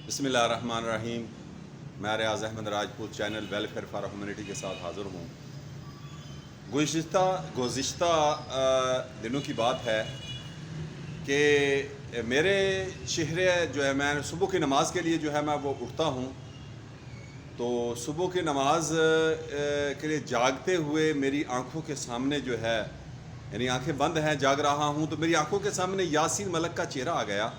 बिस्मिल्लाहिर्रहमानिर्रहीम। मैं Riaz Ahmad Rajput channel welfare for humanity के साथ हाज़िर हूँ। गुज़िश्ता दिनों की बात है कि मेरे चेहरे जो है, मैं सुबह की नमाज़ के लिए जो है मैं वो उठता हूँ, तो सुबह की नमाज़ के लिए जागते हुए मेरी आँखों के सामने जो है, यानी आँखें बंद हैं, जाग रहा हूँ, तो मेरी आँखों के सामने यासीन मलिक का चेहरा आ गया।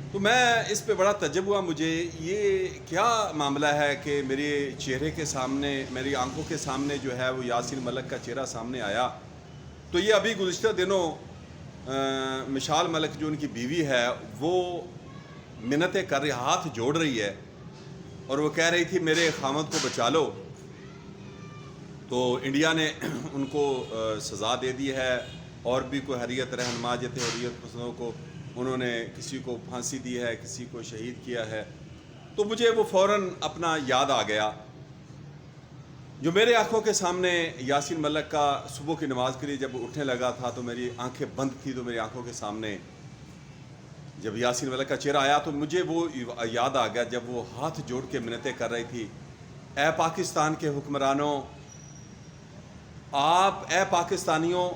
तो मैं इस पे बड़ा तज्जुब हुआ, मुझे ये क्या मामला है कि मेरे चेहरे के सामने, मेरी आंखों के सामने जो है वो यासीन मलिक का चेहरा सामने आया। तो ये अभी गुज़िश्ता दिनों मिशाल मलिक जो उनकी बीवी है, वो मिन्नतें कर रही, हाथ जोड़ रही है और वो कह रही थी मेरे खामद को बचा लो। तो इंडिया ने उनको सज़ा दे दी है, और भी कोई हरियत रहनुमा जैसे हरियत पसंदों को उन्होंने किसी को फांसी दी है, किसी को शहीद किया है। तो मुझे वो फ़ौरन अपना याद आ गया जो मेरे आंखों के सामने यासीन मलिक का सुबह की नमाज के लिए जब उठने लगा था, तो मेरी आंखें बंद थी, तो मेरी आंखों के सामने जब यासीन मलिक का चेहरा आया तो मुझे वो याद आ गया जब वो हाथ जोड़ के मिन्नतें कर रही थी, ए पाकिस्तान के हुक्मरानों, आप ए पाकिस्तानियों,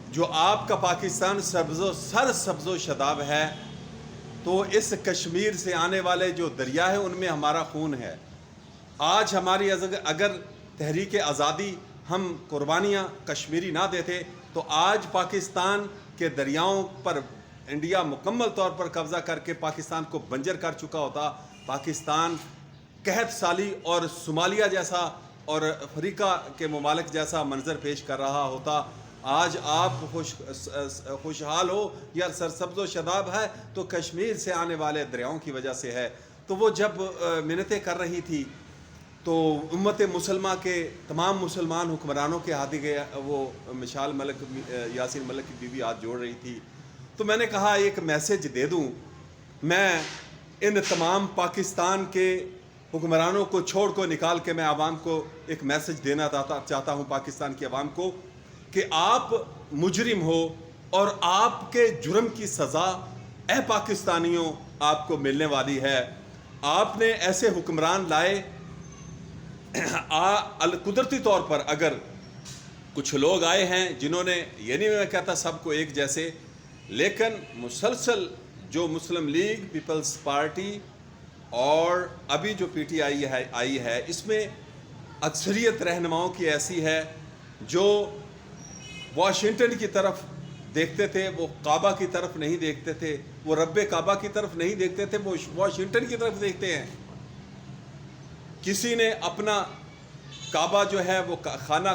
जो आपका पाकिस्तान सब्ज़ो शदाब है, तो इस कश्मीर से आने वाले जो दरिया है उनमें हमारा खून है। आज हमारी अगर तहरीक आज़ादी हम कुर्बानियाँ कश्मीरी ना देते, तो आज पाकिस्तान के दरियाओं पर इंडिया मुकम्मल तौर पर कब्ज़ा करके पाकिस्तान को बंजर कर चुका होता। पाकिस्तान कहत साली और सोमालिया जैसा और अफ्रीका के ममालिक जैसा मंजर पेश कर रहा होता। आज आप खुशहाल हो या सरसब्ज़ो शदाब है, तो कश्मीर से आने वाले दरियाओं की वजह से है। तो वो जब मिन्नतें कर रही थी, तो उम्मत मुसलमा के तमाम मुसलमान हुक्मरानों के हाथ गए, वो मिशाल मलिक, यासीन मलिक की बीवी हाथ जोड़ रही थी। तो मैंने कहा एक मैसेज दे दूं, मैं इन तमाम पाकिस्तान के हुक्मरानों को छोड़ को निकाल के मैं आवाम को एक मैसेज देना चाहता हूँ, पाकिस्तान की आवाम को, कि आप मुजरिम हो और आपके जुर्म की सज़ा ए पाकिस्तानियों आपको मिलने वाली है। आपने ऐसे हुक्मरान लाए, कुदरती तौर पर अगर कुछ लोग आए हैं जिन्होंने, ये नहीं मैं कहता सबको एक जैसे, लेकिन मुसलसल जो मुस्लिम लीग, पीपल्स पार्टी और अभी जो पीटीआई आई है, इसमें अक्सरियत रहनुमाओं की ऐसी है जो वाशिंगटन की तरफ देखते थे, वो काबा की तरफ नहीं देखते थे, वो रब्बे काबा की तरफ नहीं देखते थे, वो वाशिंगटन की तरफ देखते हैं। किसी ने अपना काबा जो है वो खाना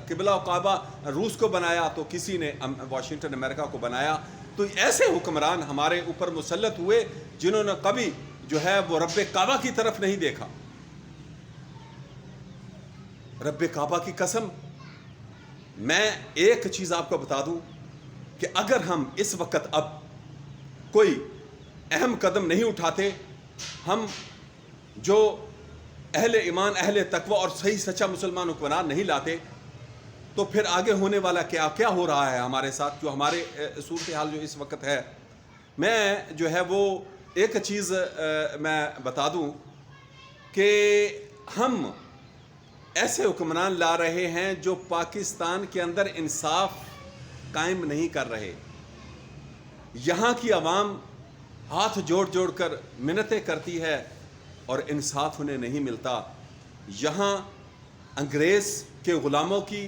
किबला काबा रूस को बनाया, तो किसी ने वाशिंगटन अमेरिका को बनाया। तो ऐसे हुक्मरान हमारे ऊपर मुसल्लत हुए जिन्होंने कभी जो है वो रब्बे काबा की तरफ नहीं देखा। रब्बे काबा की कसम, मैं एक चीज़ आपको बता दूं कि अगर हम इस वक्त अब कोई अहम कदम नहीं उठाते, हम जो अहले ईमान, अहले तकवा और सही सच्चा मुसलमान हुक्मरान नहीं लाते, तो फिर आगे होने वाला क्या क्या हो रहा है हमारे साथ, जो हमारे सूरत हाल जो इस वक्त है। मैं जो है वो एक चीज़ मैं बता दूं कि हम ऐसे हुक्मरान ला रहे हैं जो पाकिस्तान के अंदर इंसाफ कायम नहीं कर रहे। यहाँ की आवाम हाथ जोड़ जोड़ कर मिन्नतें करती है और इंसाफ उन्हें नहीं मिलता। यहाँ अंग्रेज़ के ग़ुलामों की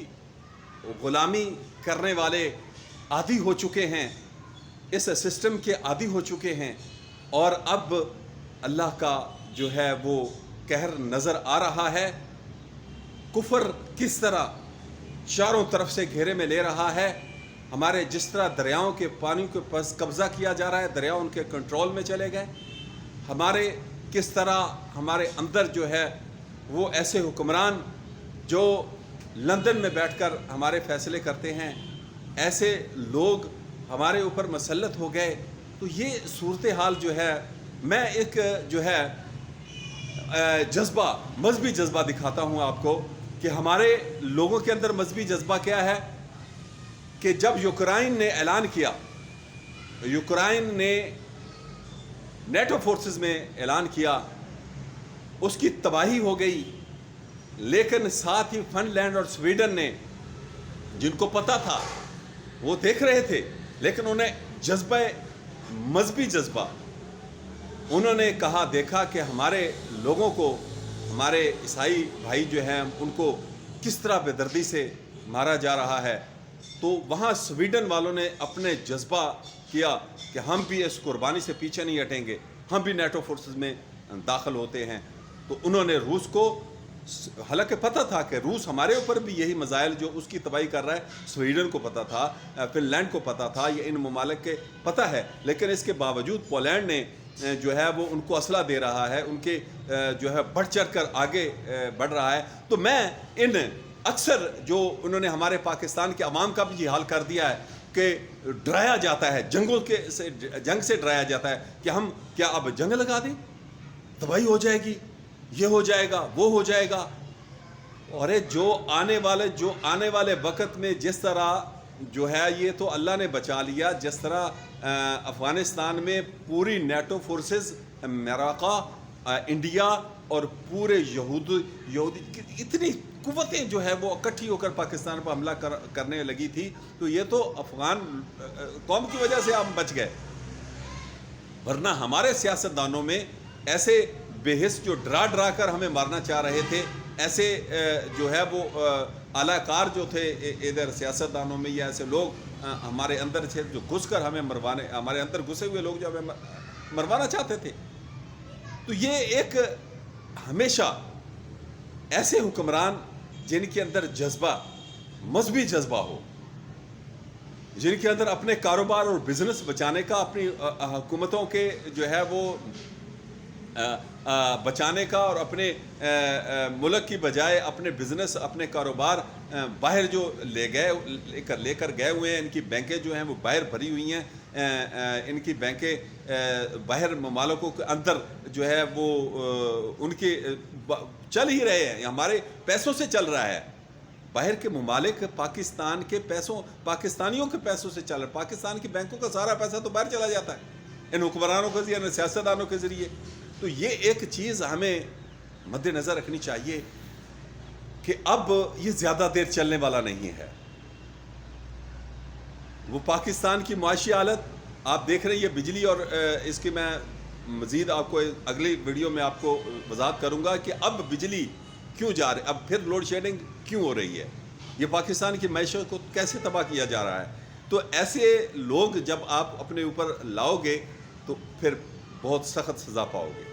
ग़ुलामी करने वाले आदी हो चुके हैं, इस सिस्टम के आदी हो चुके हैं, और अब अल्लाह का जो है वो कहर नज़र आ रहा है। कुफर किस तरह चारों तरफ से घेरे में ले रहा है, हमारे जिस तरह दरियाओं के पानी के पास कब्ज़ा किया जा रहा है, दरिया उनके कंट्रोल में चले गए। हमारे किस तरह हमारे अंदर जो है वो ऐसे हुक्मरान जो लंदन में बैठकर हमारे फ़ैसले करते हैं, ऐसे लोग हमारे ऊपर मसल्लत हो गए। तो ये सूरत हाल जो है, मैं एक जो है जज्बा, मजहबी जज्बा दिखाता हूँ आपको कि हमारे लोगों के अंदर मजहबी जज्बा क्या है, कि जब यूक्रेन ने ऐलान किया, यूक्रेन ने نیٹو فورسز میں اعلان کیا، اس کی تباہی ہو گئی، لیکن ساتھ ہی فن لینڈ اور سویڈن نے، جن کو پتہ تھا، وہ دیکھ رہے تھے، لیکن انہیں جذبہ، مذہبی جذبہ، انہوں نے کہا دیکھا کہ ہمارے لوگوں کو، ہمارے عیسائی بھائی جو ہیں ان کو کس طرح بے دردی سے مارا جا رہا ہے، تو وہاں سویڈن والوں نے اپنے جذبہ کیا کہ ہم بھی اس قربانی سے پیچھے نہیں ہٹیں گے، ہم بھی نیٹو فورسز میں داخل ہوتے ہیں۔ تو انہوں نے روس کو، حالانکہ پتہ تھا کہ روس ہمارے اوپر بھی یہی مزائل جو اس کی تباہی کر رہا ہے، سویڈن کو پتہ تھا، فن لینڈ کو پتہ تھا، یہ ان ممالک کے پتہ ہے، لیکن اس کے باوجود پولینڈ نے جو ہے وہ ان کو اسلحہ دے رہا ہے، ان کے جو ہے بڑھ چڑھ کر آگے بڑھ رہا ہے۔ تو میں ان اکثر جو انہوں نے ہمارے پاکستان کے عوام کا بھی یہ حال کر دیا ہے کہ ڈرایا جاتا ہے، جنگ سے ڈرایا جاتا ہے کہ ہم کیا اب جنگ لگا دیں، تباہی ہو جائے گی، یہ ہو جائے گا، وہ ہو جائے گا۔ اور جو آنے والے وقت میں جس طرح جو ہے، یہ تو اللہ نے بچا لیا، جس طرح افغانستان میں پوری نیٹو فورسز، امریکہ، انڈیا اور پورے یہودی اتنی قوتیں جو ہے وہ اکٹھی ہو کر پاکستان پر حملہ کرنے لگی تھی، تو یہ تو افغان قوم کی وجہ سے ہم بچ گئے، ورنہ ہمارے سیاستدانوں میں ایسے بے حس جو ڈرا کر ہمیں مارنا چاہ رہے تھے، ایسے جو ہے وہ اعلیٰ کار جو تھے ادھر سیاستدانوں میں، یا ایسے لوگ ہمارے اندر تھے جو گھس کر ہمیں مروانے، ہمارے اندر گھسے ہوئے لوگ جو ہمیں مروانا چاہتے تھے۔ تو یہ ایک ہمیشہ ایسے حکمران جن کے اندر جذبہ، مذہبی جذبہ ہو، جن کے اندر اپنے کاروبار اور بزنس بچانے کا، اپنی حکومتوں کے جو ہے وہ بچانے کا، اور اپنے ملک کی بجائے اپنے بزنس، اپنے کاروبار باہر جو لے کر گئے ہوئے ہیں، ان کی بینکیں جو ہیں وہ باہر بھری ہوئی ہیں، ان کی بینکیں باہر ممالکوں کے اندر جو ہے وہ ان کے چل ہی رہے ہیں، ہمارے پیسوں سے چل رہا ہے۔ باہر کے ممالک پاکستان کے پیسوں، پاکستانیوں کے پیسوں سے چل رہا ہے، پاکستان کی بینکوں کا سارا پیسہ تو باہر چلا جاتا ہے ان حکمرانوں کے ذریعے، ان سیاستدانوں کے ذریعے۔ تو یہ ایک چیز ہمیں مد نظر رکھنی چاہیے کہ اب یہ زیادہ دیر چلنے والا نہیں ہے۔ وہ پاکستان کی معاشی حالت آپ دیکھ رہے ہیں، یہ بجلی، اور اس کی میں مزید آپ کو اگلی ویڈیو میں آپ کو وضاحت کروں گا کہ اب بجلی کیوں جا رہی، اب پھر لوڈ شیڈنگ کیوں ہو رہی ہے، یہ پاکستان کی معیشت کو کیسے تباہ کیا جا رہا ہے۔ تو ایسے لوگ جب آپ اپنے اوپر لاؤ گے تو پھر بہت سخت سزا پاؤ گے۔